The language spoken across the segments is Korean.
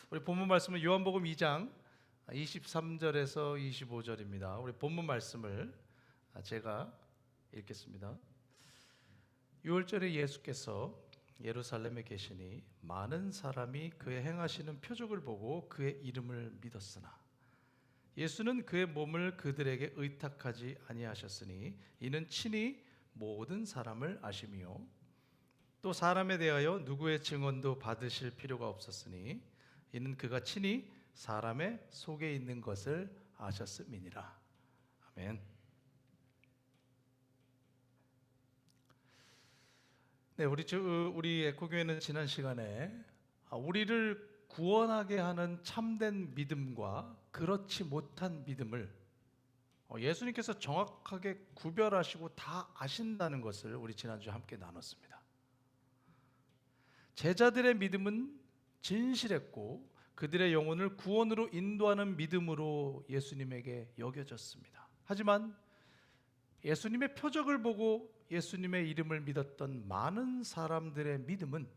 우리 본문 말씀은 요한복음 2장 23절에서 25절입니다. 우리 본문 말씀을 제가 읽겠습니다. 6월절에 예수께서 예루살렘에 계시니 많은 사람이 그의 행하시는 표적을 보고 그의 이름을 믿었으나 예수는 그의 몸을 그들에게 의탁하지 아니하셨으니 이는 친히 모든 사람을 아심이요 또 사람에 대하여 누구의 증언도 받으실 필요가 없었으니 이는 그가 친히 사람의 속에 있는 것을 아셨음이니라. 아멘. 네, 우리 에코교회는 지난 시간에 우리를 구원하게 하는 참된 믿음과 그렇지 못한 믿음을 예수님께서 정확하게 구별하시고 다 아신다는 것을 우리 지난주에 함께 나눴습니다. 제자들의 믿음은 진실했고 그들의 영혼을 구원으로 인도하는 믿음으로 예수님에게 여겨졌습니다. 하지만 예수님의 표적을 보고 예수님의 이름을 믿었던 많은 사람들의 믿음은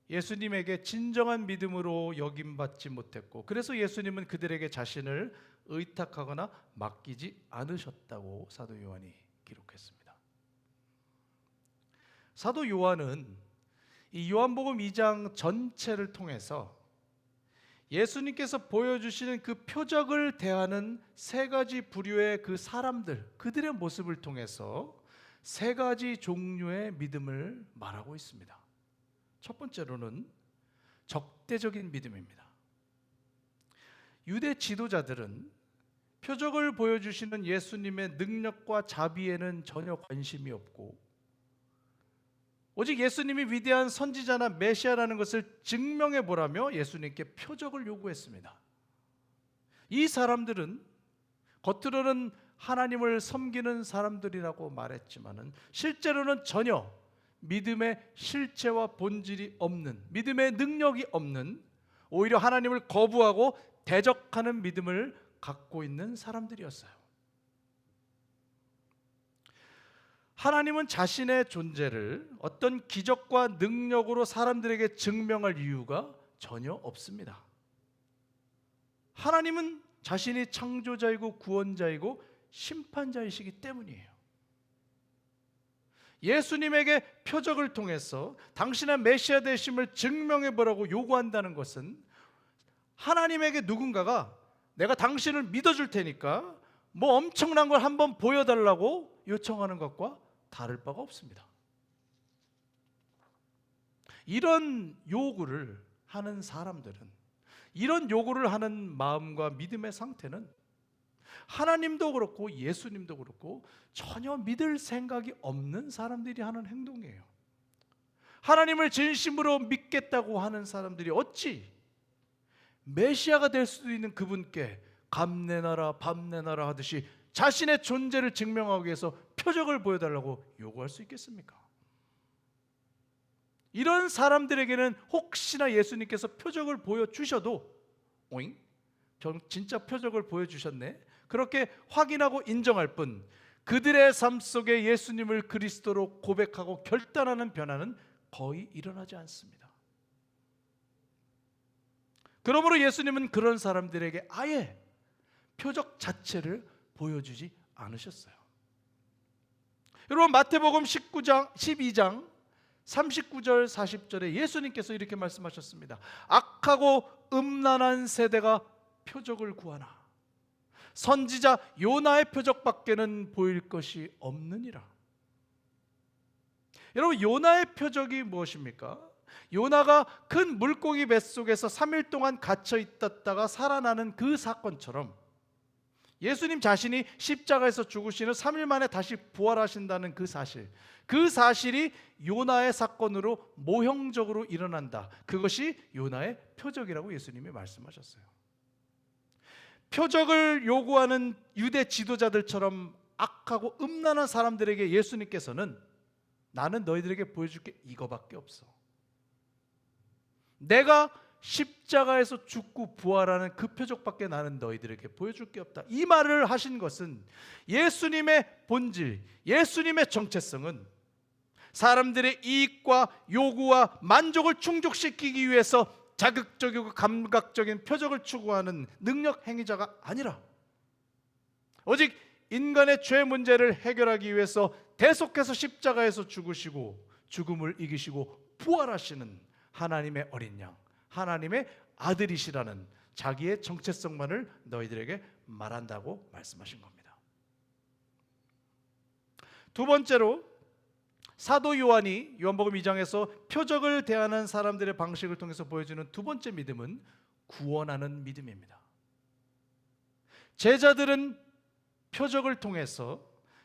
예수님에게 진정한 믿음으로 여김받지 못했고 그래서 예수님은 그들에게 자신을 의탁하거나 맡기지 않으셨다고 사도 요한이 기록했습니다. 사도 요한은 이 요한복음 2장 전체를 통해서 예수님께서 보여주시는 그 표적을 대하는 세 가지 부류의 그 사람들, 그들의 모습을 통해서 세 가지 종류의 믿음을 말하고 있습니다. 첫 번째로는 적대적인 믿음입니다. 유대 지도자들은 표적을 보여주시는 예수님의 능력과 자비에는 전혀 관심이 없고 오직 예수님이 위대한 선지자나 메시아라는 것을 증명해 보라며 예수님께 표적을 요구했습니다. 이 사람들은 겉으로는 하나님을 섬기는 사람들이라고 말했지만은 실제로는 전혀 믿음의 실체와 본질이 없는, 믿음의 능력이 없는, 오히려 하나님을 거부하고 대적하는 믿음을 갖고 있는 사람들이었어요. 하나님은 자신의 존재를 어떤 기적과 능력으로 사람들에게 증명할 이유가 전혀 없습니다. 하나님은 자신이 창조자이고 구원자이고 심판자이시기 때문이에요. 예수님에게 표적을 통해서 당신의 메시아 되심을 증명해 보라고 요구한다는 것은 하나님에게 누군가가 내가 당신을 믿어줄 테니까 뭐 엄청난 걸 한번 보여달라고 요청하는 것과 다를 바가 없습니다. 이런 요구를 하는 사람들은, 이런 요구를 하는 마음과 믿음의 상태는 하나님도 그렇고 예수님도 그렇고 전혀 믿을 생각이 없는 사람들이 하는 행동이에요. 하나님을 진심으로 믿겠다고 하는 사람들이 어찌 메시아가 될 수도 있는 그분께 감내나라 밤내나라 하듯이 자신의 존재를 증명하기 위해서 표적을 보여달라고 요구할 수 있겠습니까? 이런 사람들에게는 혹시나 예수님께서 표적을 보여주셔도 오잉? 전 진짜 표적을 보여주셨네? 그렇게 확인하고 인정할 뿐 그들의 삶 속에 예수님을 그리스도로 고백하고 결단하는 변화는 거의 일어나지 않습니다. 그러므로 예수님은 그런 사람들에게 아예 표적 자체를 보여주지 않으셨어요. 여러분 마태복음 12장 39절 40절에 예수님께서 이렇게 말씀하셨습니다. 악하고 음란한 세대가 표적을 구하나 선지자 요나의 표적밖에는 보일 것이 없느니라. 여러분 요나의 표적이 무엇입니까? 요나가 큰 물고기 뱃속에서 3일 동안 갇혀 있었다가 살아나는 그 사건처럼 예수님 자신이 십자가에서 죽으시는 3일 만에 다시 부활하신다는 그 사실이 요나의 사건으로 모형적으로 일어난다. 그것이 요나의 표적이라고 예수님이 말씀하셨어요. 표적을 요구하는 유대 지도자들처럼 악하고 음란한 사람들에게 예수님께서는 나는 너희들에게 보여줄 게 이거밖에 없어. 내가 십자가에서 죽고 부활하는 그 표적밖에 나는 너희들에게 보여줄 게 없다. 이 말을 하신 것은 예수님의 본질, 예수님의 정체성은 사람들의 이익과 요구와 만족을 충족시키기 위해서 자극적이고 감각적인 표적을 추구하는 능력 행위자가 아니라 오직 인간의 죄 문제를 해결하기 위해서 대속해서 십자가에서 죽으시고 죽음을 이기시고 부활하시는 하나님의 어린 양, 하나님의 아들이시라는 자기의 정체성만을 너희들에게 말한다고 말씀하신 겁니다. 두 번째로 사도 요한이 요한복음 2장에서 표적을 대하는 사람들의 방식을 통해서 보여주는 두 번째 믿음은 구원하는 믿음입니다. 제자들은 표적을 통해서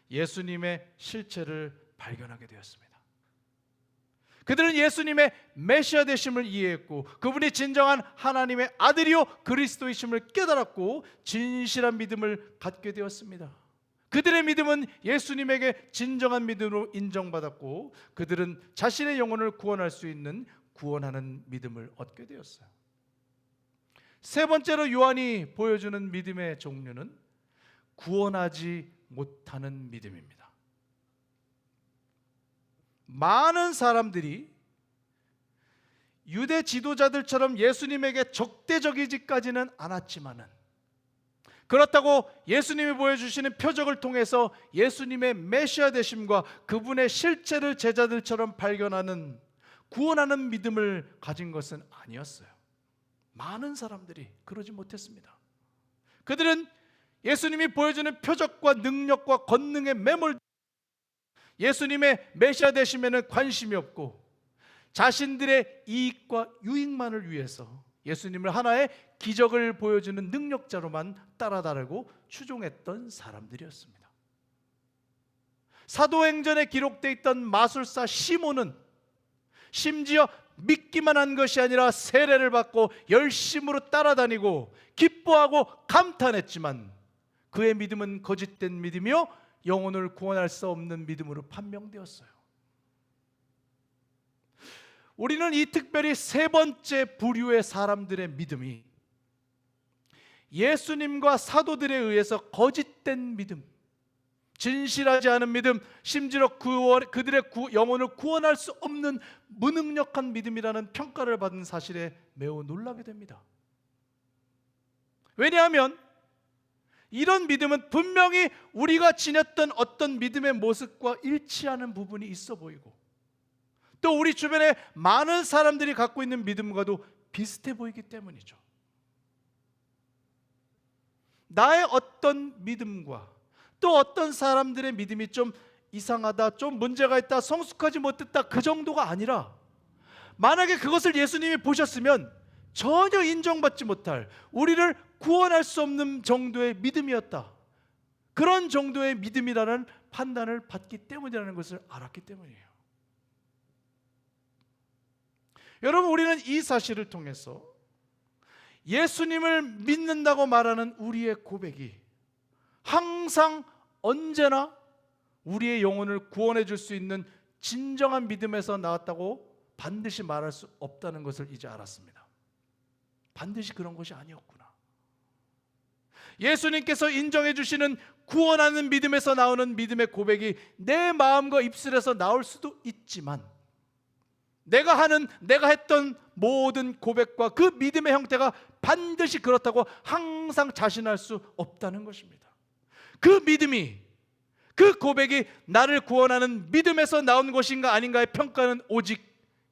예수님의 실체를 발견하게 되었습니다. 그들은 예수님의 메시아 되심을 이해했고 그분이 진정한 하나님의 아들이요 그리스도이심을 깨달았고 진실한 믿음을 갖게 되었습니다. 그들의 믿음은 예수님에게 진정한 믿음으로 인정받았고 그들은 자신의 영혼을 구원할 수 있는 구원하는 믿음을 얻게 되었어요. 세 번째로 요한이 보여주는 믿음의 종류는 구원하지 못하는 믿음입니다. 많은 사람들이 유대 지도자들처럼 예수님에게 적대적이지까지는 않았지만은 그렇다고 예수님이 보여주시는 표적을 통해서 예수님의 메시아 되심과 그분의 실체를 제자들처럼 발견하는 구원하는 믿음을 가진 것은 아니었어요. 많은 사람들이 그러지 못했습니다. 그들은 예수님이 보여주는 표적과 능력과 권능에 매몰 예수님의 메시아 되심에는 관심이 없고 자신들의 이익과 유익만을 위해서 예수님을 하나의 기적을 보여주는 능력자로만 따라다르고 추종했던 사람들이었습니다. 사도행전에 기록되어 있던 마술사 시몬은 심지어 믿기만 한 것이 아니라 세례를 받고 열심으로 따라다니고 기뻐하고 감탄했지만 그의 믿음은 거짓된 믿음이요 영혼을 구원할 수 없는 믿음으로 판명되었어요. 우리는 이 특별히 세 번째 부류의 사람들의 믿음이 예수님과 사도들에 의해서 거짓된 믿음, 진실하지 않은 믿음, 심지어 그들의 영혼을 구원할 수 없는 무능력한 믿음이라는 평가를 받은 사실에 매우 놀라게 됩니다. 왜냐하면 이런 믿음은 분명히 우리가 지녔던 어떤 믿음의 모습과 일치하는 부분이 있어 보이고 또 우리 주변에 많은 사람들이 갖고 있는 믿음과도 비슷해 보이기 때문이죠. 나의 어떤 믿음과 또 어떤 사람들의 믿음이 좀 이상하다, 좀 문제가 있다, 성숙하지 못했다 그 정도가 아니라 만약에 그것을 예수님이 보셨으면 전혀 인정받지 못할 우리를 구원할 수 없는 정도의 믿음이었다. 그런 정도의 믿음이라는 판단을 받기 때문이라는 것을 알았기 때문이에요. 여러분, 우리는 이 사실을 통해서 예수님을 믿는다고 말하는 우리의 고백이 항상 언제나 우리의 영혼을 구원해 줄 수 있는 진정한 믿음에서 나왔다고 반드시 말할 수 없다는 것을 이제 알았습니다. 반드시 그런 것이 아니었구나. 예수님께서 인정해 주시는 구원하는 믿음에서 나오는 믿음의 고백이 내 마음과 입술에서 나올 수도 있지만 내가 했던 모든 고백과 그 믿음의 형태가 반드시 그렇다고 항상 자신할 수 없다는 것입니다. 그 믿음이, 그 고백이 나를 구원하는 믿음에서 나온 것인가 아닌가의 평가는 오직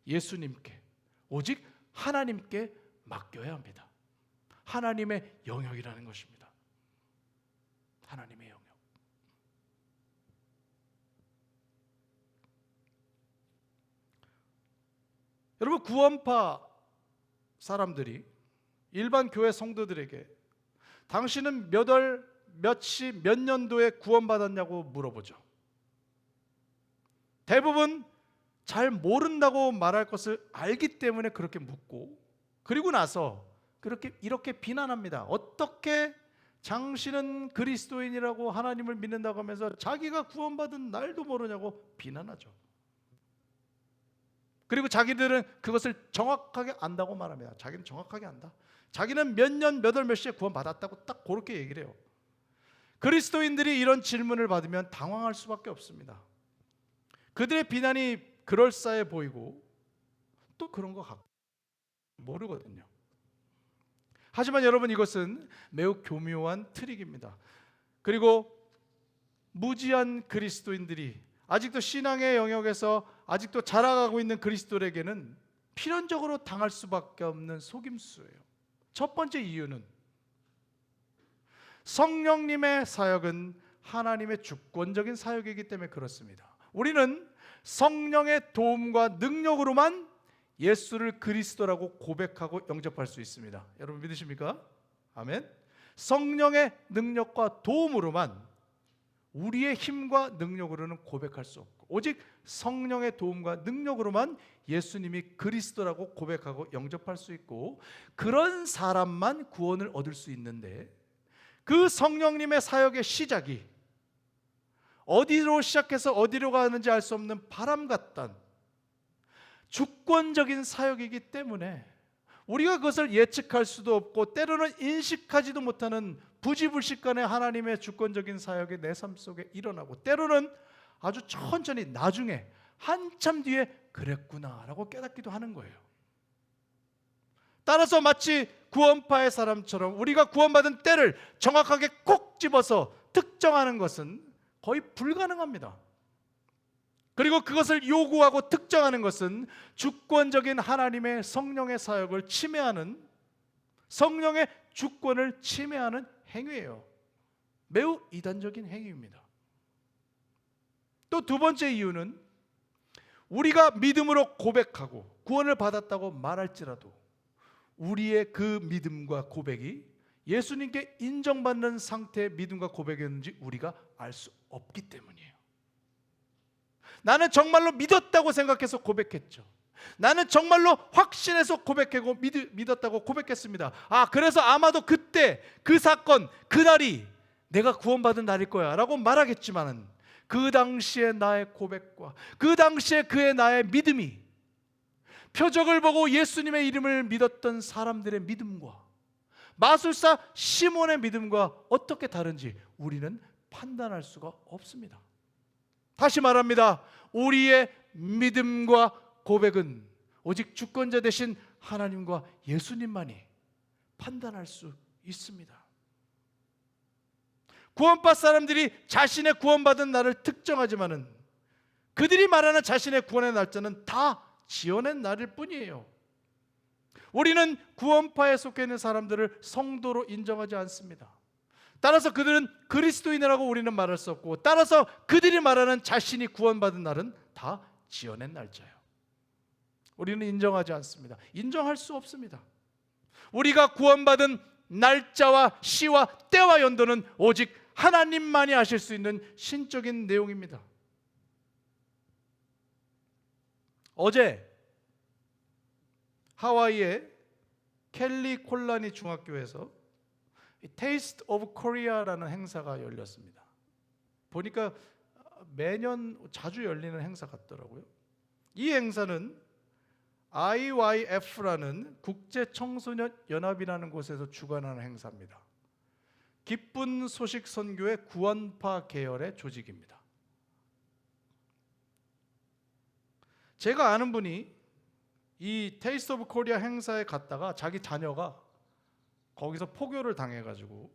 예수님께, 오직 하나님께 맡겨야 합니다. 하나님의 영역이라는 것입니다. 하나님의 영역. 여러분, 구원파 사람들이 일반 교회 성도들에게 당신은 몇 월, 몇 시, 몇 년도에 구원받았냐고 물어보죠. 대부분 잘 모른다고 말할 것을 알기 때문에 그렇게 묻고 그리고 나서 이렇게 비난합니다. 어떻게 당신은 그리스도인이라고 하나님을 믿는다고 하면서 자기가 구원받은 날도 모르냐고 비난하죠. 그리고 자기들은 그것을 정확하게 안다고 말합니다. 자기는 정확하게 안다. 자기는 몇 년, 몇 월, 몇 시에 구원받았다고 딱 그렇게 얘기를 해요. 그리스도인들이 이런 질문을 받으면 당황할 수밖에 없습니다. 그들의 비난이 그럴싸해 보이고 또 그런 것 같고 모르거든요. 하지만 여러분, 이것은 매우 교묘한 트릭입니다. 그리고 무지한 그리스도인들이 아직도 신앙의 영역에서 아직도 자라가고 있는 그리스도인에게는 필연적으로 당할 수밖에 없는 속임수예요. 첫 번째 이유는 성령님의 사역은 하나님의 주권적인 사역이기 때문에 그렇습니다. 우리는 성령의 도움과 능력으로만 예수를 그리스도라고 고백하고 영접할 수 있습니다. 여러분 믿으십니까? 아멘. 성령의 능력과 도움으로만, 우리의 힘과 능력으로는 고백할 수 없고, 오직 성령의 도움과 능력으로만 예수님이 그리스도라고 고백하고 영접할 수 있고, 그런 사람만 구원을 얻을 수 있는데, 그 성령님의 사역의 시작이 어디로 시작해서 어디로 가는지 알 수 없는 바람 같던 주권적인 사역이기 때문에 우리가 그것을 예측할 수도 없고 때로는 인식하지도 못하는 부지불식간에 하나님의 주권적인 사역이 내 삶 속에 일어나고, 때로는 아주 천천히 나중에 한참 뒤에 그랬구나라고 깨닫기도 하는 거예요. 따라서 마치 구원파의 사람처럼 우리가 구원받은 때를 정확하게 꼭 집어서 특정하는 것은 거의 불가능합니다. 그리고 그것을 요구하고 특정하는 것은 주권적인 하나님의 성령의 사역을 침해하는, 성령의 주권을 침해하는 행위예요. 매우 이단적인 행위입니다. 또 두 번째 이유는 우리가 믿음으로 고백하고 구원을 받았다고 말할지라도 우리의 그 믿음과 고백이 예수님께 인정받는 상태의 믿음과 고백이었는지 우리가 알 수 없기 때문이에요. 나는 정말로 믿었다고 생각해서 고백했죠. 나는 정말로 확신해서 고백하고 믿었다고 고백했습니다. 그래서 아마도 그때 그 사건, 그날이 내가 구원받은 날일 거야 라고 말하겠지만은, 그 당시의 나의 고백과 그 당시에 그의 나의 믿음이 표적을 보고 예수님의 이름을 믿었던 사람들의 믿음과 마술사 시몬의 믿음과 어떻게 다른지 우리는 판단할 수가 없습니다. 다시 말합니다. 우리의 믿음과 고백은 오직 주권자 되신 하나님과 예수님만이 판단할 수 있습니다. 구원받은 사람들이 자신의 구원받은 날을 특정하지만은 그들이 말하는 자신의 구원의 날짜는 다 지어낸 날일 뿐이에요. 우리는 구원파에 속해 있는 사람들을 성도로 인정하지 않습니다. 따라서 그들은 그리스도인이라고 우리는 말할 수 없고, 따라서 그들이 말하는 자신이 구원받은 날은 다 지어낸 날짜예요. 우리는 인정하지 않습니다. 인정할 수 없습니다. 우리가 구원받은 날짜와 시와 때와 연도는 오직 하나님만이 아실 수 있는 신적인 내용입니다. 어제 하와이의 켈리 콜라니 중학교에서 테이스트 오브 코리아라는 행사가 열렸습니다. 보니까 매년 자주 열리는 행사 같더라고요. 이 행사는 IYF라는 국제청소년연합이라는 곳에서 주관하는 행사입니다. 기쁜 소식 선교의 구원파 계열의 조직입니다. 제가 아는 분이 이 테이스트 오브 코리아 행사에 갔다가 자기 자녀가 거기서 포교를 당해가지고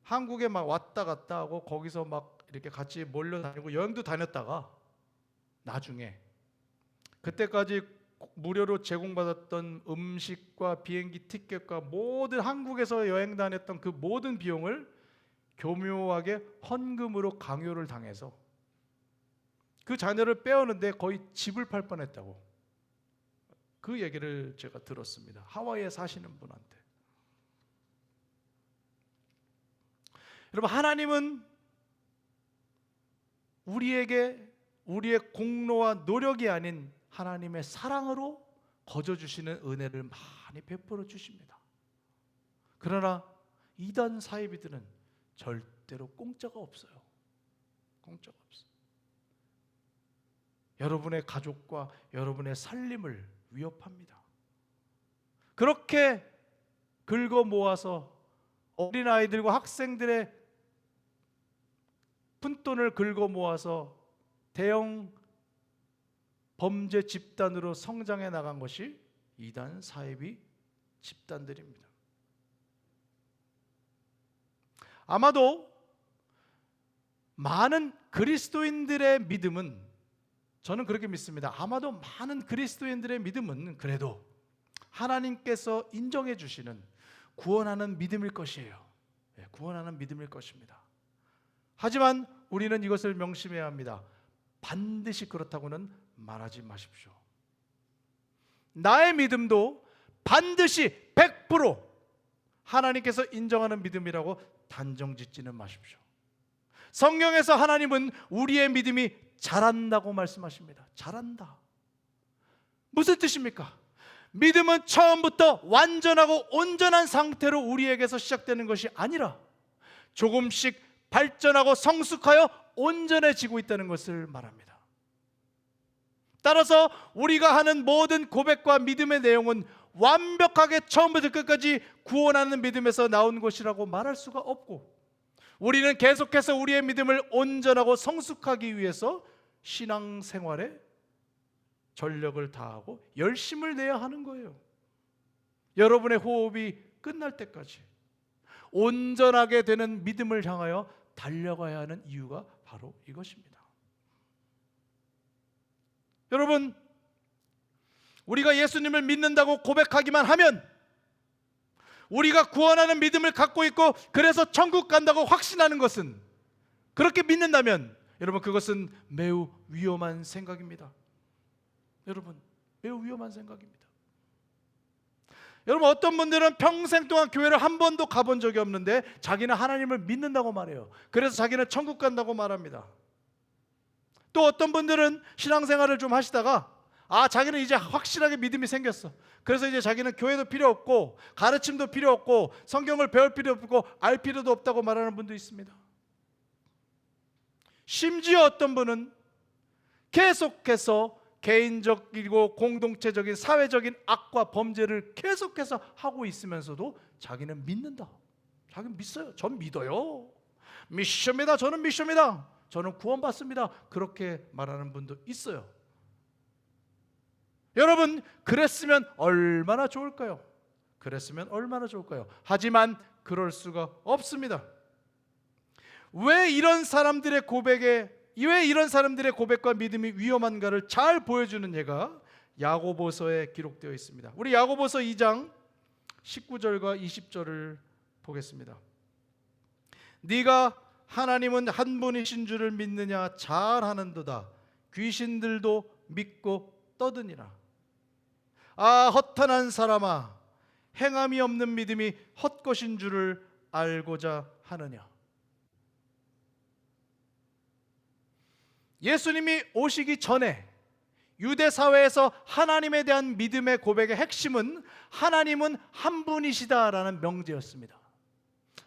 한국에 막 왔다 갔다 하고 거기서 막 이렇게 같이 몰려다니고 여행도 다녔다가 나중에 그때까지 무료로 제공받았던 음식과 비행기 티켓과 모든 한국에서 여행 다녔던 그 모든 비용을 교묘하게 헌금으로 강요를 당해서 그 자녀를 빼오는데 거의 집을 팔 뻔했다고, 그 얘기를 제가 들었습니다. 하와이에 사시는 분한테. 여러분, 하나님은 우리에게 우리의 공로와 노력이 아닌 하나님의 사랑으로 거저 주시는 은혜를 많이 베풀어 주십니다. 그러나 이단 사이비들은 절대로 공짜가 없어요. 공짜가 없어요. 여러분의 가족과 여러분의 살림을 위협합니다. 그렇게 긁어 모아서 어린아이들과 학생들의 푼돈을 긁어 모아서 대형 범죄 집단으로 성장해 나간 것이 이단, 사이비 집단들입니다. 아마도 많은 그리스도인들의 믿음은, 저는 그렇게 믿습니다. 아마도 많은 그리스도인들의 믿음은 그래도 하나님께서 인정해 주시는 구원하는 믿음일 것이에요. 구원하는 믿음일 것입니다. 하지만 우리는 이것을 명심해야 합니다. 반드시 그렇다고는 말하지 마십시오. 나의 믿음도 반드시 100% 하나님께서 인정하는 믿음이라고 단정짓지는 마십시오. 성경에서 하나님은 우리의 믿음이 자란다고 말씀하십니다. 자란다. 무슨 뜻입니까? 믿음은 처음부터 완전하고 온전한 상태로 우리에게서 시작되는 것이 아니라 조금씩 발전하고 성숙하여 온전해지고 있다는 것을 말합니다. 따라서 우리가 하는 모든 고백과 믿음의 내용은 완벽하게 처음부터 끝까지 구원하는 믿음에서 나온 것이라고 말할 수가 없고, 우리는 계속해서 우리의 믿음을 온전하고 성숙하기 위해서 신앙생활에 전력을 다하고 열심을 내야 하는 거예요. 여러분의 호흡이 끝날 때까지 온전하게 되는 믿음을 향하여 달려가야 하는 이유가 바로 이것입니다. 여러분, 우리가 예수님을 믿는다고 고백하기만 하면, 우리가 구원하는 믿음을 갖고 있고 그래서 천국 간다고 확신하는 것은, 그렇게 믿는다면 여러분, 그것은 매우 위험한 생각입니다. 여러분, 매우 위험한 생각입니다. 여러분, 어떤 분들은 평생 동안 교회를 한 번도 가본 적이 없는데 자기는 하나님을 믿는다고 말해요. 그래서 자기는 천국 간다고 말합니다. 또 어떤 분들은 신앙생활을 좀 하시다가 자기는 이제 확실하게 믿음이 생겼어. 그래서 이제 자기는 교회도 필요 없고 가르침도 필요 없고 성경을 배울 필요 없고 알 필요도 없다고 말하는 분도 있습니다. 심지어 어떤 분은 계속해서 개인적이고 공동체적인 사회적인 악과 범죄를 계속해서 하고 있으면서도 자기는 믿는다. 자기는 믿어요. 전 믿어요. 미션입니다. 저는 미션입니다. 저는 구원받습니다. 그렇게 말하는 분도 있어요. 여러분, 그랬으면 얼마나 좋을까요? 그랬으면 얼마나 좋을까요? 하지만 그럴 수가 없습니다. 왜 이런 사람들의 고백과 믿음이 위험한가를 잘 보여주는 예가 야고보서에 기록되어 있습니다. 우리 야고보서 2장 19절과 20절을 보겠습니다. 네가 하나님은 한 분이신 줄을 믿느냐? 잘하는도다. 귀신들도 믿고 떠드니라. 허탄한 사람아, 행함이 없는 믿음이 헛것인 줄을 알고자 하느냐. 예수님이 오시기 전에 유대 사회에서 하나님에 대한 믿음의 고백의 핵심은 하나님은 한 분이시다라는 명제였습니다.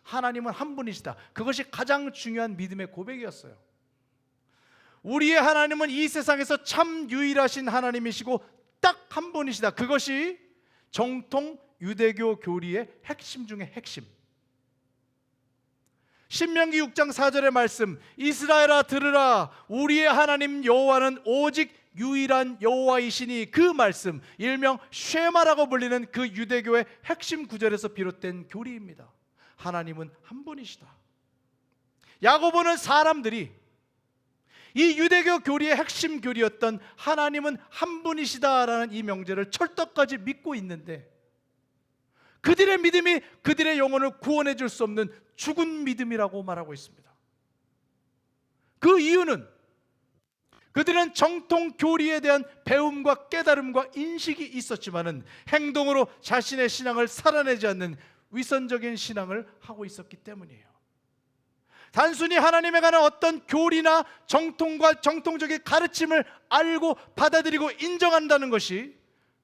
하나님은 한 분이시다. 그것이 가장 중요한 믿음의 고백이었어요. 우리의 하나님은 이 세상에서 참 유일하신 하나님이시고 딱 한 분이시다. 그것이 정통 유대교 교리의 핵심 중의 핵심. 신명기 6장 4절의 말씀, 이스라엘아 들으라, 우리의 하나님 여호와는 오직 유일한 여호와이시니, 그 말씀, 일명 쉐마라고 불리는 그 유대교의 핵심 구절에서 비롯된 교리입니다. 하나님은 한 분이시다. 야고보는 사람들이 이 유대교 교리의 핵심 교리였던 하나님은 한 분이시다라는 이 명제를 철떡까지 믿고 있는데, 그들의 믿음이 그들의 영혼을 구원해 줄 수 없는 죽은 믿음이라고 말하고 있습니다. 그 이유는 그들은 정통 교리에 대한 배움과 깨달음과 인식이 있었지만은 행동으로 자신의 신앙을 살아내지 않는 위선적인 신앙을 하고 있었기 때문이에요. 단순히 하나님에 관한 어떤 교리나 정통과 정통적인 가르침을 알고 받아들이고 인정한다는 것이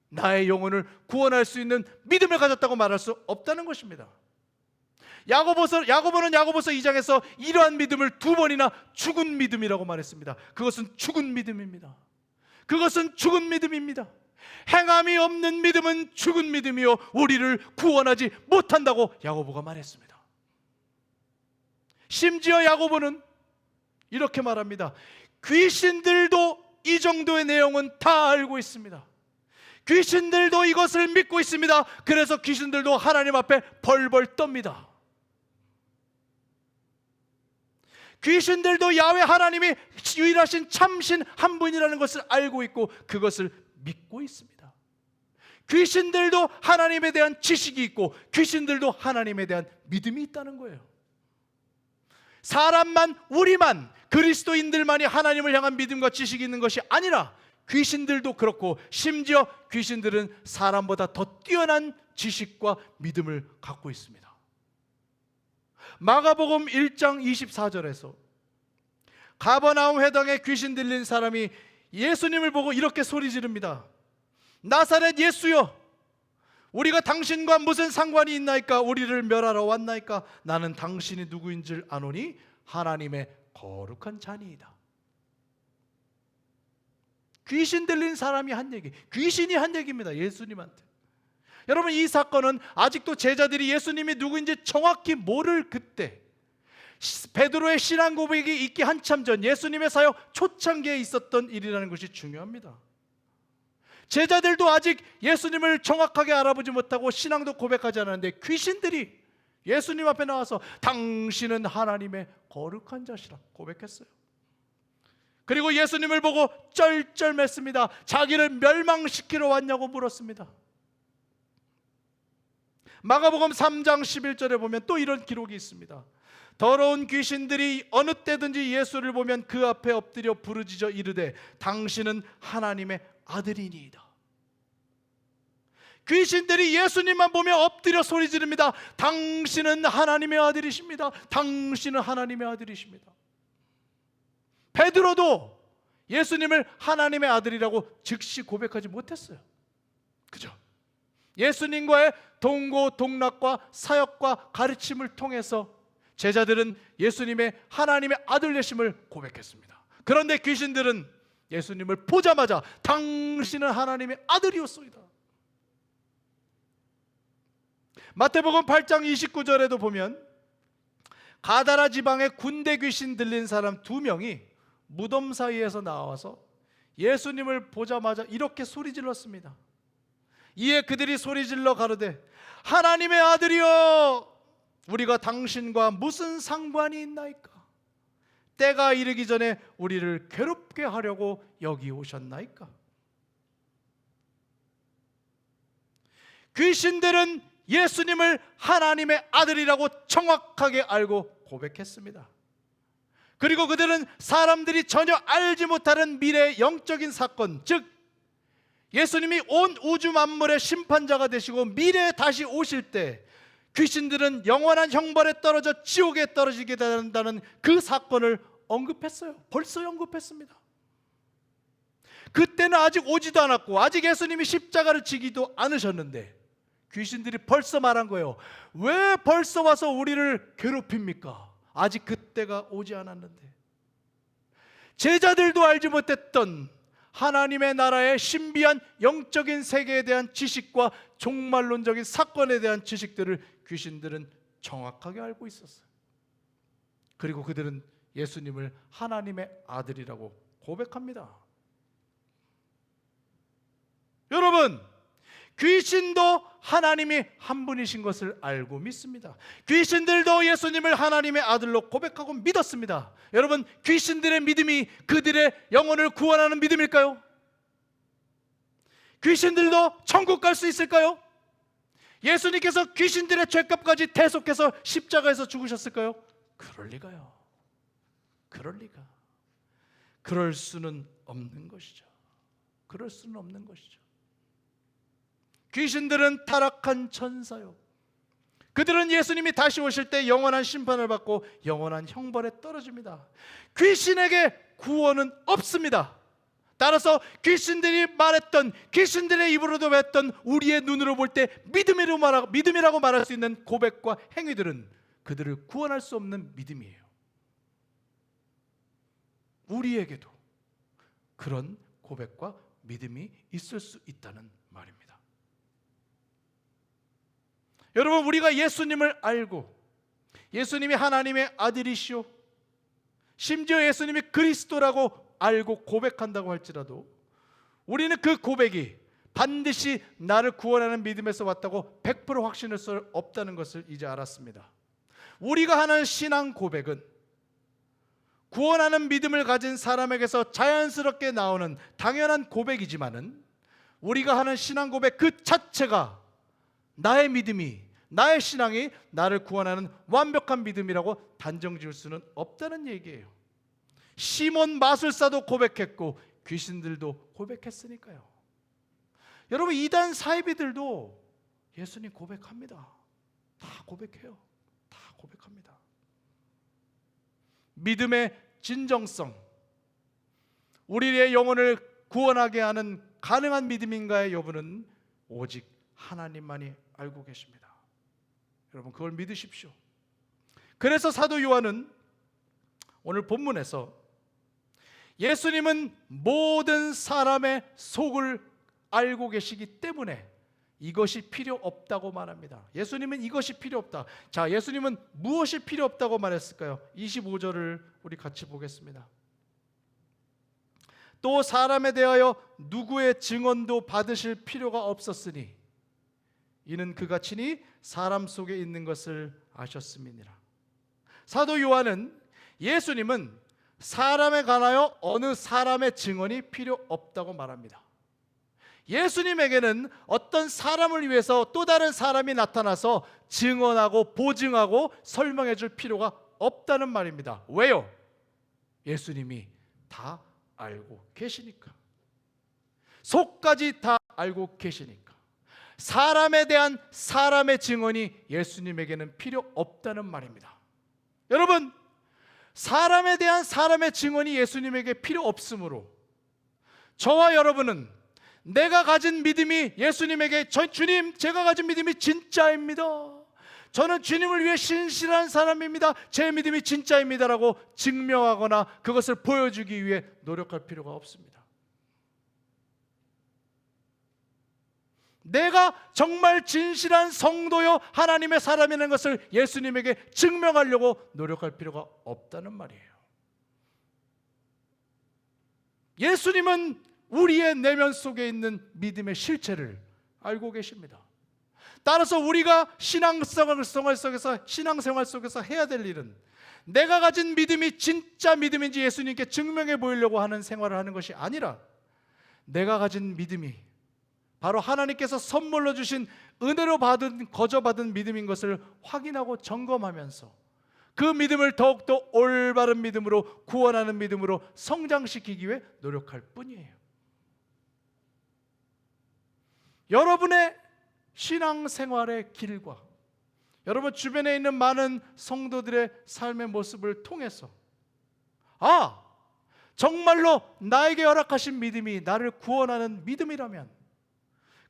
나의 영혼을 구원할 수 있는 믿음을 가졌다고 말할 수 없다는 것입니다. 야고보는 야고보서 2장에서 이러한 믿음을 2번이나 죽은 믿음이라고 말했습니다. 그것은 죽은 믿음입니다. 그것은 죽은 믿음입니다. 행함이 없는 믿음은 죽은 믿음이요 우리를 구원하지 못한다고 야고보가 말했습니다. 심지어 야고보는 이렇게 말합니다. 귀신들도 이 정도의 내용은 다 알고 있습니다. 귀신들도 이것을 믿고 있습니다. 그래서 귀신들도 하나님 앞에 벌벌 떱니다. 귀신들도 야훼 하나님이 유일하신 참신 한 분이라는 것을 알고 있고 그것을 믿고 있습니다. 귀신들도 하나님에 대한 지식이 있고 귀신들도 하나님에 대한 믿음이 있다는 거예요. 사람만, 우리만, 그리스도인들만이 하나님을 향한 믿음과 지식이 있는 것이 아니라 귀신들도 그렇고 심지어 귀신들은 사람보다 더 뛰어난 지식과 믿음을 갖고 있습니다. 마가복음 1장 24절에서 가버나움 회당에 귀신 들린 사람이 예수님을 보고 이렇게 소리 지릅니다. 나사렛 예수여, 우리가 당신과 무슨 상관이 있나이까? 우리를 멸하러 왔나이까? 나는 당신이 누구인 줄 아노니 하나님의 거룩한 자니이다. 귀신 들린 사람이 한 얘기, 귀신이 한 얘기입니다. 예수님한테. 여러분, 이 사건은 아직도 제자들이 예수님이 누구인지 정확히 모를 그때, 베드로의 신앙 고백이 있기 한참 전 예수님의 사역 초창기에 있었던 일이라는 것이 중요합니다. 제자들도 아직 예수님을 정확하게 알아보지 못하고 신앙도 고백하지 않았는데 귀신들이 예수님 앞에 나와서 당신은 하나님의 거룩한 자시라 고백했어요. 그리고 예수님을 보고 쩔쩔맸습니다. 자기를 멸망시키러 왔냐고 물었습니다. 마가복음 3장 11절에 보면 또 이런 기록이 있습니다. 더러운 귀신들이 어느 때든지 예수를 보면 그 앞에 엎드려 부르짖어 이르되 당신은 하나님의 아들이니이다. 귀신들이 예수님만 보며 엎드려 소리 지릅니다. 당신은 하나님의 아들이십니다. 당신은 하나님의 아들이십니다. 베드로도 예수님을 하나님의 아들이라고 즉시 고백하지 못했어요. 그죠? 예수님과의 동고 동락과 사역과 가르침을 통해서 제자들은 예수님의 하나님의 아들 되심을 고백했습니다. 그런데 귀신들은 예수님을 보자마자 당신은 하나님의 아들이었소이다. 마태복음 8장 29절에도 보면 가다라 지방에 군대 귀신 들린 사람 2명이 무덤 사이에서 나와서 예수님을 보자마자 이렇게 소리 질렀습니다. 이에 그들이 소리 질러 가로되 하나님의 아들이여, 우리가 당신과 무슨 상관이 있나이까? 때가 이르기 전에 우리를 괴롭게 하려고 여기 오셨나이까? 귀신들은 예수님을 하나님의 아들이라고 정확하게 알고 고백했습니다. 그리고 그들은 사람들이 전혀 알지 못하는 미래의 영적인 사건, 즉 예수님이 온 우주 만물의 심판자가 되시고 미래에 다시 오실 때 귀신들은 영원한 형벌에 떨어져 지옥에 떨어지게 된다는 그 사건을 언급했어요. 벌써 언급했습니다. 그때는 아직 오지도 않았고 아직 예수님이 십자가를 지기도 않으셨는데 귀신들이 벌써 말한 거예요. 왜 벌써 와서 우리를 괴롭힙니까? 아직 그때가 오지 않았는데. 제자들도 알지 못했던 하나님의 나라의 신비한 영적인 세계에 대한 지식과 종말론적인 사건에 대한 지식들을 귀신들은 정확하게 알고 있었어요. 그리고 그들은 예수님을 하나님의 아들이라고 고백합니다. 여러분, 귀신도 하나님이 한 분이신 것을 알고 믿습니다. 귀신들도 예수님을 하나님의 아들로 고백하고 믿었습니다. 여러분, 귀신들의 믿음이 그들의 영혼을 구원하는 믿음일까요? 귀신들도 천국 갈 수 있을까요? 예수님께서 귀신들의 죄값까지 대속해서 십자가에서 죽으셨을까요? 그럴 리가요. 그럴 리가. 그럴 수는 없는 것이죠. 그럴 수는 없는 것이죠. 귀신들은 타락한 천사요. 그들은 예수님이 다시 오실 때 영원한 심판을 받고 영원한 형벌에 떨어집니다. 귀신에게 구원은 없습니다. 따라서 귀신들이 말했던, 귀신들의 입으로도 했던 우리의 눈으로 볼 때 믿음이라고 말할 수 있는 고백과 행위들은 그들을 구원할 수 없는 믿음이에요. 우리에게도 그런 고백과 믿음이 있을 수 있다는 말입니다. 여러분, 우리가 예수님을 알고 예수님이 하나님의 아들이시오, 심지어 예수님이 그리스도라고 알고 고백한다고 할지라도 우리는 그 고백이 반드시 나를 구원하는 믿음에서 왔다고 100% 확신할 수 없다는 것을 이제 알았습니다. 우리가 하는 신앙 고백은 구원하는 믿음을 가진 사람에게서 자연스럽게 나오는 당연한 고백이지만은, 우리가 하는 신앙 고백 그 자체가 나의 믿음이, 나의 신앙이 나를 구원하는 완벽한 믿음이라고 단정 지을 수는 없다는 얘기예요. 시몬 마술사도 고백했고 귀신들도 고백했으니까요. 여러분, 이단 사이비들도 예수님 고백합니다. 다 고백해요. 다 고백합니다. 믿음의 진정성, 우리의 영혼을 구원하게 하는 가능한 믿음인가의 여부는 오직 하나님만이 알고 계십니다. 여러분, 그걸 믿으십시오. 그래서 사도 요한은 오늘 본문에서 예수님은 모든 사람의 속을 알고 계시기 때문에 이것이 필요 없다고 말합니다. 예수님은 이것이 필요 없다. 자, 예수님은 무엇이 필요 없다고 말했을까요? 25절을 우리 같이 보겠습니다. 또 사람에 대하여 누구의 증언도 받으실 필요가 없었으니 이는 그가 친히 사람 속에 있는 것을 아셨음이니라. 사도 요한은 예수님은 사람에 관하여 어느 사람의 증언이 필요 없다고 말합니다. 예수님에게는 어떤 사람을 위해서 또 다른 사람이 나타나서 증언하고 보증하고 설명해 줄 필요가 없다는 말입니다. 왜요? 예수님이 다 알고 계시니까. 속까지 다 알고 계시니까. 사람에 대한 사람의 증언이 예수님에게는 필요 없다는 말입니다. 여러분, 사람에 대한 사람의 증언이 예수님에게 필요 없으므로 저와 여러분은 내가 가진 믿음이 예수님에게 주님, 제가 가진 믿음이 진짜입니다. 저는 주님을 위해 신실한 사람입니다. 제 믿음이 진짜입니다라고 증명하거나 그것을 보여주기 위해 노력할 필요가 없습니다. 내가 정말 진실한 성도요 하나님의 사람이라는 것을 예수님에게 증명하려고 노력할 필요가 없다는 말이에요. 예수님은 우리의 내면 속에 있는 믿음의 실체를 알고 계십니다. 따라서 우리가 신앙생활 속에서 해야 될 일은 내가 가진 믿음이 진짜 믿음인지 예수님께 증명해 보이려고 하는 생활을 하는 것이 아니라, 내가 가진 믿음이 바로 하나님께서 선물로 주신 은혜로 거저받은 믿음인 것을 확인하고 점검하면서 그 믿음을 더욱더 올바른 믿음으로, 구원하는 믿음으로 성장시키기 위해 노력할 뿐이에요. 여러분의 신앙생활의 길과 여러분 주변에 있는 많은 성도들의 삶의 모습을 통해서, 정말로 나에게 허락하신 믿음이 나를 구원하는 믿음이라면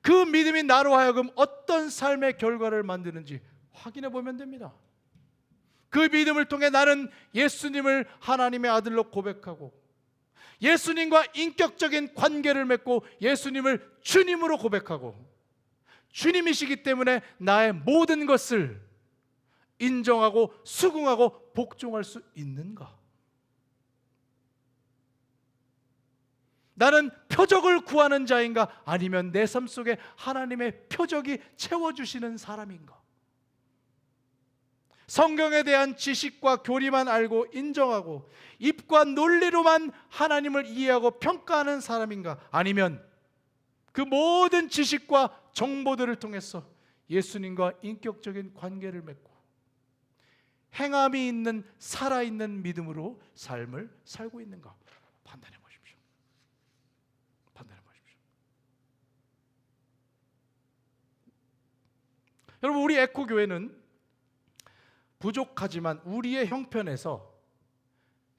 그 믿음이 나로 하여금 어떤 삶의 결과를 만드는지 확인해 보면 됩니다. 그 믿음을 통해 나는 예수님을 하나님의 아들로 고백하고 예수님과 인격적인 관계를 맺고 예수님을 주님으로 고백하고 주님이시기 때문에 나의 모든 것을 인정하고 수긍하고 복종할 수 있는가? 나는 표적을 구하는 자인가? 아니면 내 삶 속에 하나님의 표적이 채워주시는 사람인가? 성경에 대한 지식과 교리만 알고 인정하고 입과 논리로만 하나님을 이해하고 평가하는 사람인가? 아니면 그 모든 지식과 정보들을 통해서 예수님과 인격적인 관계를 맺고 행함이 있는 살아있는 믿음으로 삶을 살고 있는가? 판단해 보십시오. 판단해 보십시오. 여러분, 우리 에코교회는 부족하지만 우리의 형편에서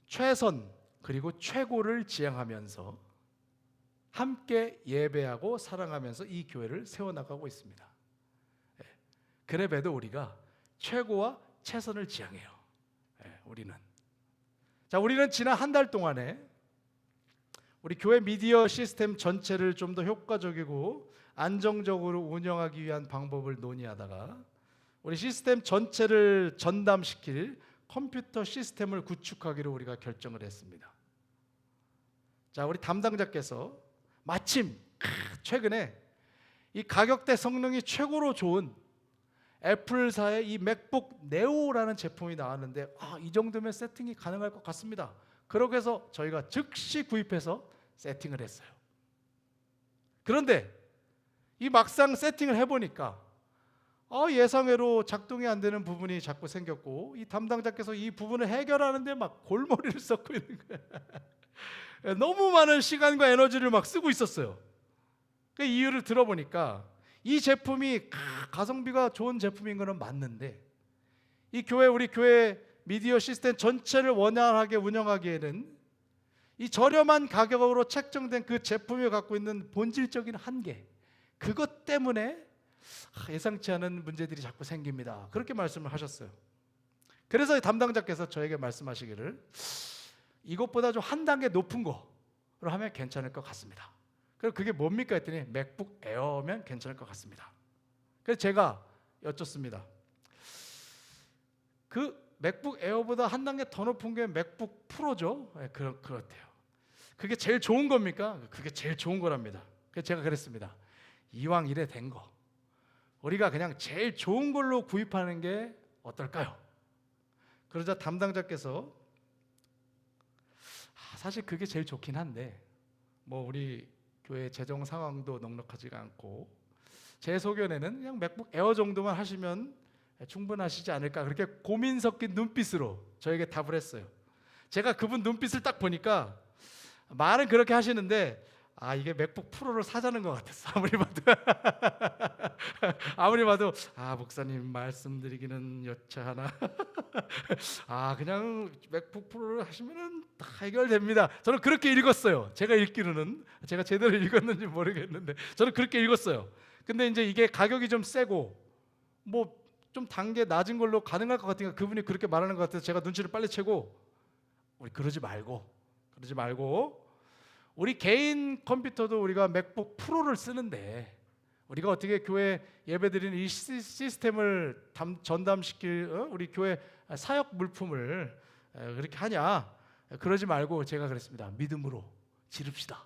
최선 그리고 최고를 지향하면서 함께 예배하고 사랑하면서 이 교회를 세워나가고 있습니다. 그래봬도 우리가 최고와 최선을 지향해요. 우리는 지난 한 달 동안에 우리 교회 미디어 시스템 전체를 좀 더 효과적이고 안정적으로 운영하기 위한 방법을 논의하다가 우리 시스템 전체를 전담시킬 컴퓨터 시스템을 구축하기로 우리가 결정을 했습니다. 자, 우리 담당자께서 마침 최근에 이 가격대 성능이 최고로 좋은 애플사의 이 맥북 네오라는 제품이 나왔는데 이 정도면 세팅이 가능할 것 같습니다. 그렇게 해서 저희가 즉시 구입해서 세팅을 했어요. 그런데 이 막상 세팅을 해보니까 예상외로 작동이 안 되는 부분이 자꾸 생겼고, 이 담당자께서 이 부분을 해결하는데 막 골머리를 썩고 있는 거예요. 너무 많은 시간과 에너지를 막 쓰고 있었어요. 그 이유를 들어보니까 이 제품이 가성비가 좋은 제품인 것은 맞는데, 이 우리 교회 미디어 시스템 전체를 원활하게 운영하기에는 이 저렴한 가격으로 책정된 그 제품이 갖고 있는 본질적인 한계, 그것 때문에 예상치 않은 문제들이 자꾸 생깁니다. 그렇게 말씀을 하셨어요. 그래서 담당자께서 저에게 말씀하시기를 이것보다 좀 한 단계 높은 거로 하면 괜찮을 것 같습니다. 그래서 그게 뭡니까 했더니 맥북 에어면 괜찮을 것 같습니다. 그래서 제가 여쭙습니다. 그 맥북 에어보다 한 단계 더 높은 게 맥북 프로죠? 그렇대요. 그게 제일 좋은 겁니까? 그게 제일 좋은 거랍니다. 그래서 제가 그랬습니다. 이왕 이래 된 거, 우리가 그냥 제일 좋은 걸로 구입하는 게 어떨까요? 그러자 담당자께서 사실 그게 제일 좋긴 한데 우리 교회 재정 상황도 넉넉하지가 않고 제 소견에는 그냥 맥북 에어 정도만 하시면 충분하시지 않을까, 그렇게 고민 섞인 눈빛으로 저에게 답을 했어요. 제가 그분 눈빛을 딱 보니까 말은 그렇게 하시는데 이게 맥북 프로를 사자는 것 같았어. 아무리 봐도 목사님 말씀드리기는 여차하나 그냥 맥북 프로를 하시면 다 해결됩니다. 저는 그렇게 읽었어요. 제가 읽기로는, 제가 제대로 읽었는지 모르겠는데 저는 그렇게 읽었어요. 근데 이제 이게 가격이 좀 세고 좀 단계 낮은 걸로 가능할 것 같으니까 그분이 그렇게 말하는 것 같아서 제가 눈치를 빨리 채고 우리 그러지 말고 우리 개인 컴퓨터도 우리가 맥북 프로를 쓰는데 우리가 어떻게 교회 예배드리는 이 시스템을 전담시킬 우리 교회 사역 물품을 그렇게 하냐, 그러지 말고 제가 그랬습니다. 믿음으로 지릅시다.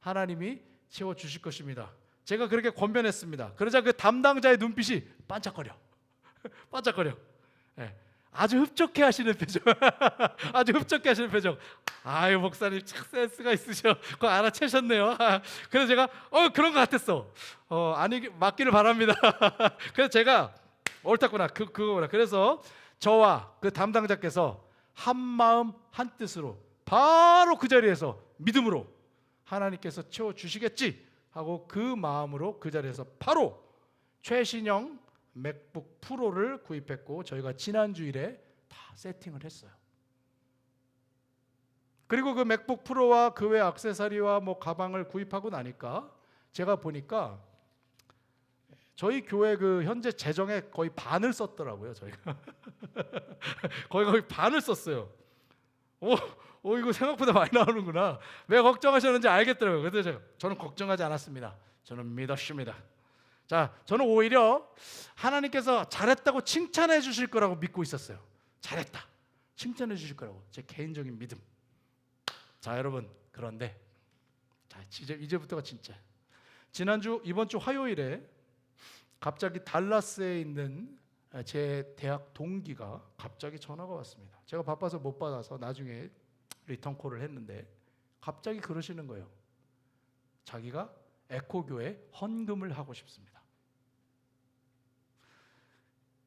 하나님이 채워주실 것입니다. 제가 그렇게 권면했습니다. 그러자 그 담당자의 눈빛이 반짝거려. 아주 흡족해 하시는 표정. 아유, 목사님 참 센스가 있으셔. 그거 알아채셨네요. 그래서 제가 그런 것 같았어. 아니, 맞기를 바랍니다. 그래서 제가 옳았구나, 그거구나. 그래서 저와 그 담당자께서 한 마음 한 뜻으로 바로 그 자리에서 믿음으로 하나님께서 채워주시겠지 하고 그 마음으로 그 자리에서 바로 최신형 맥북 프로를 구입했고, 저희가 지난 주일에 다 세팅을 했어요. 그리고 그 맥북 프로와 그 외 액세서리와 가방을 구입하고 나니까 제가 보니까 저희 교회 그 현재 재정의 거의 반을 썼더라고요. 저희가 거의 반을 썼어요. 이거 생각보다 많이 나오는구나. 왜 걱정하셨는지 알겠더라고요. 그래서 저는 걱정하지 않았습니다. 저는 믿었습니다. 자, 저는 오히려 하나님께서 잘했다고 칭찬해 주실 거라고 믿고 있었어요. 잘했다, 칭찬해 주실 거라고, 제 개인적인 믿음. 자, 여러분, 그런데 이제부터가 진짜, 이번 주 화요일에 갑자기 달라스에 있는 제 대학 동기가 갑자기 전화가 왔습니다. 제가 바빠서 못 받아서 나중에 리턴콜을 했는데 갑자기 그러시는 거예요. 자기가 에코교에 헌금을 하고 싶습니다.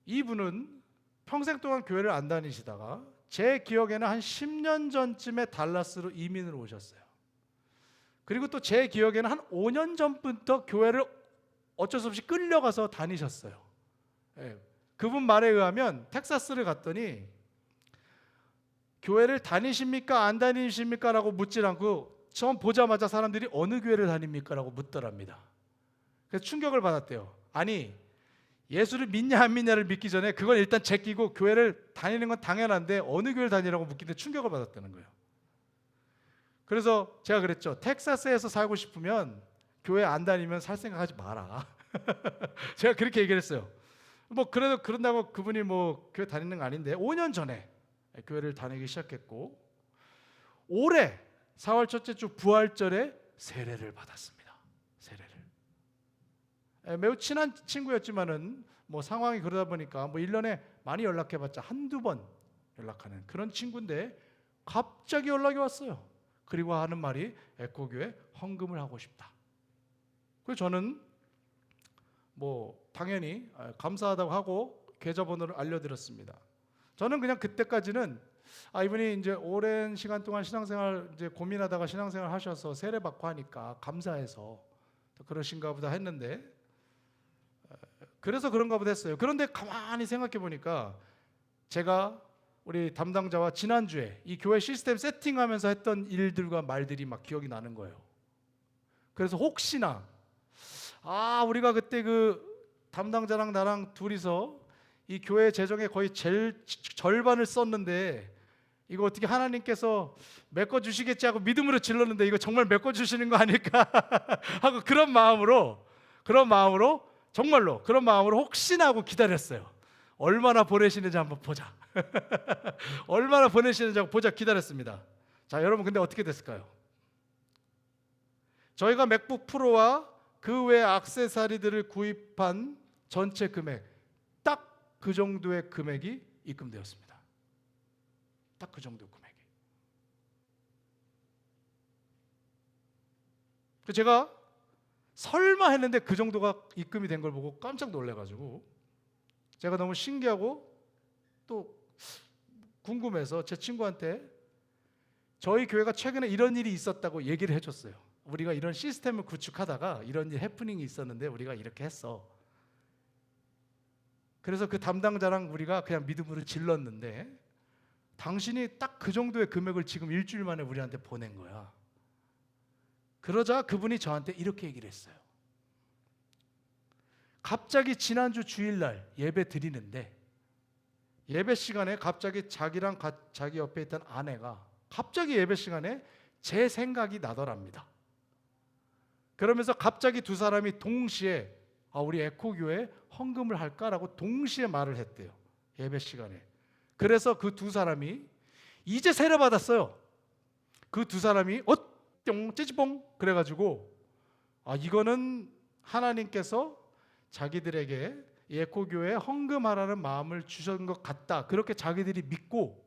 이분은 평생 동안 교회를 안 다니시다가 제 기억에는 한 10년 전쯤에 달라스로 이민을 오셨어요. 그리고 또 제 기억에는 한 5년 전부터 교회를 어쩔 수 없이 끌려가서 다니셨어요. 그분 말에 의하면 텍사스를 갔더니 교회를 다니십니까 안 다니십니까 라고 묻질 않고 처음 보자마자 사람들이 어느 교회를 다닙니까 라고 묻더랍니다. 그래서 충격을 받았대요. 아니, 예수를 믿냐 안 믿냐를 믿기 전에 그걸 일단 제끼고 교회를 다니는 건 당연한데 어느 교회를 다니라고 묻기때 충격을 받았다는 거예요. 그래서 제가 그랬죠. 텍사스에서 살고 싶으면 교회 안 다니면 살 생각하지 마라. 제가 그렇게 얘기를 했어요. 그래도 그런다고 그분이 교회 다니는 거 아닌데 5년 전에 교회를 다니기 시작했고 올해 4월 첫째 주 부활절에 세례를 받았습니다. 매우 친한 친구였지만은 뭐 상황이 그러다 보니까 뭐 1년에 많이 연락해봤자 한두 번 연락하는 그런 친구인데 갑자기 연락이 왔어요. 그리고 하는 말이 에코교회 헌금을 하고 싶다. 그래서 저는 뭐 당연히 감사하다고 하고 계좌번호를 알려드렸습니다. 저는 그냥 그때까지는 이분이 이제 오랜 시간 동안 신앙생활 이제 고민하다가 신앙생활 하셔서 세례 받고 하니까 감사해서 그러신가 보다 했는데, 그래서 그런가 보다 했어요. 그런데 가만히 생각해 보니까 제가 우리 담당자와 지난주에 이 교회 시스템 세팅하면서 했던 일들과 말들이 막 기억이 나는 거예요. 그래서 혹시나 우리가 그때 그 담당자랑 나랑 둘이서 이 교회 재정의 거의 제일 절반을 썼는데 이거 어떻게 하나님께서 메꿔주시겠지 하고 믿음으로 질렀는데 이거 정말 메꿔주시는 거 아닐까 하고 그런 마음으로 정말로 그런 마음으로 혹시나 하고 기다렸어요. 얼마나 보내시는지 한번 보자. 얼마나 보내시는지 한번 보자 기다렸습니다. 자, 여러분 근데 어떻게 됐을까요? 저희가 맥북 프로와 그 외 액세서리들을 구입한 전체 금액 딱 그 정도의 금액이 입금되었습니다. 딱 그 정도 금액이. 제가 설마 했는데 그 정도가 입금이 된 걸 보고 깜짝 놀래가지고 제가 너무 신기하고 또 궁금해서 제 친구한테 저희 교회가 최근에 이런 일이 있었다고 얘기를 해줬어요. 우리가 이런 시스템을 구축하다가 이런 일 해프닝이 있었는데 우리가 이렇게 했어. 그래서 그 담당자랑 우리가 그냥 믿음으로 질렀는데 당신이 딱 그 정도의 금액을 지금 일주일 만에 우리한테 보낸 거야. 그러자 그분이 저한테 이렇게 얘기를 했어요. 갑자기 지난주 주일날 예배 드리는데 예배 시간에 갑자기 자기랑 자기 옆에 있던 아내가 갑자기 예배 시간에 제 생각이 나더랍니다. 그러면서 갑자기 두 사람이 동시에 우리 에코교회 헌금을 할까라고 동시에 말을 했대요. 예배 시간에. 그래서 그 두 사람이 이제 세례 받았어요. 그 두 사람이 뿅 찌찌뽕 그래가지고 이거는 하나님께서 자기들에게 에코교회에 헌금하라는 마음을 주신 것 같다. 그렇게 자기들이 믿고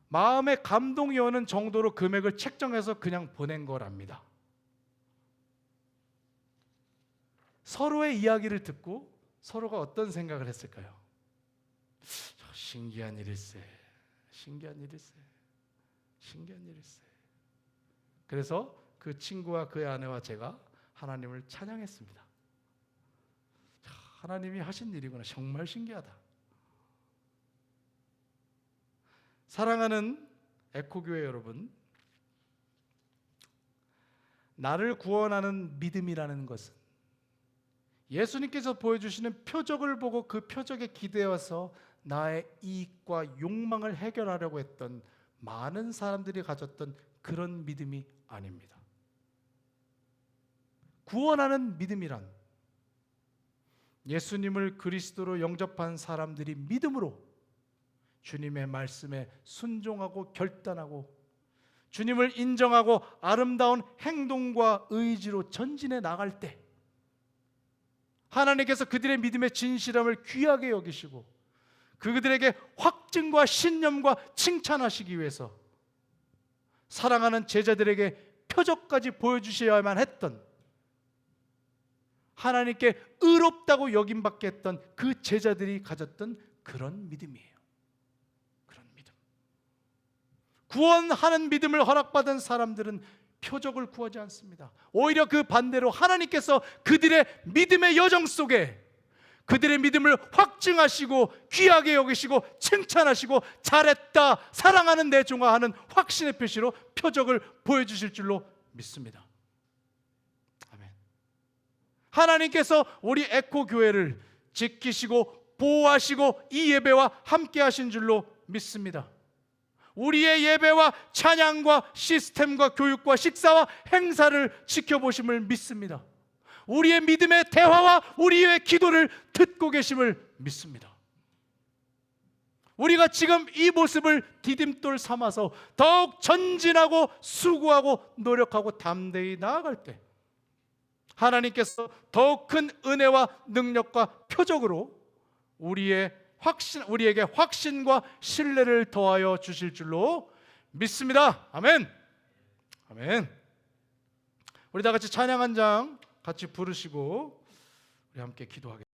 마음에 감동이 오는 정도로 금액을 책정해서 그냥 보낸 거랍니다. 서로의 이야기를 듣고 서로가 어떤 생각을 했을까요? 신기한 일일세. 그래서 그 친구와 그의 아내와 제가 하나님을 찬양했습니다. 하나님이 하신 일이구나. 정말 신기하다. 사랑하는 에코교회 여러분, 나를 구원하는 믿음이라는 것은 예수님께서 보여주시는 표적을 보고 그 표적에 기대어서 나의 이익과 욕망을 해결하려고 했던 많은 사람들이 가졌던 그런 믿음이 아닙니다. 구원하는 믿음이란 예수님을 그리스도로 영접한 사람들이 믿음으로 주님의 말씀에 순종하고 결단하고 주님을 인정하고 아름다운 행동과 의지로 전진해 나갈 때 하나님께서 그들의 믿음의 진실함을 귀하게 여기시고 그들에게 확증과 신념과 칭찬하시기 위해서 사랑하는 제자들에게 표적까지 보여주셔야만 했던, 하나님께 의롭다고 여김받게 했던 그 제자들이 가졌던 그런 믿음이에요. 그런 믿음. 구원하는 믿음을 허락받은 사람들은 표적을 구하지 않습니다. 오히려 그 반대로 하나님께서 그들의 믿음의 여정 속에 그들의 믿음을 확증하시고 귀하게 여기시고 칭찬하시고 잘했다, 사랑하는 내 종아 하는 확신의 표시로 표적을 보여주실 줄로 믿습니다. 아멘. 하나님께서 우리 에코교회를 지키시고 보호하시고 이 예배와 함께 하신 줄로 믿습니다. 우리의 예배와 찬양과 시스템과 교육과 식사와 행사를 지켜보심을 믿습니다. 우리의 믿음의 대화와 우리의 기도를 듣고 계심을 믿습니다. 우리가 지금 이 모습을 디딤돌 삼아서 더욱 전진하고 수고하고 노력하고 담대히 나아갈 때 하나님께서 더욱 큰 은혜와 능력과 표적으로 우리에게 확신과 신뢰를 더하여 주실 줄로 믿습니다. 아멘. 아멘. 우리 다 같이 찬양 한 장 같이 부르시고 우리 함께 기도하겠습니다.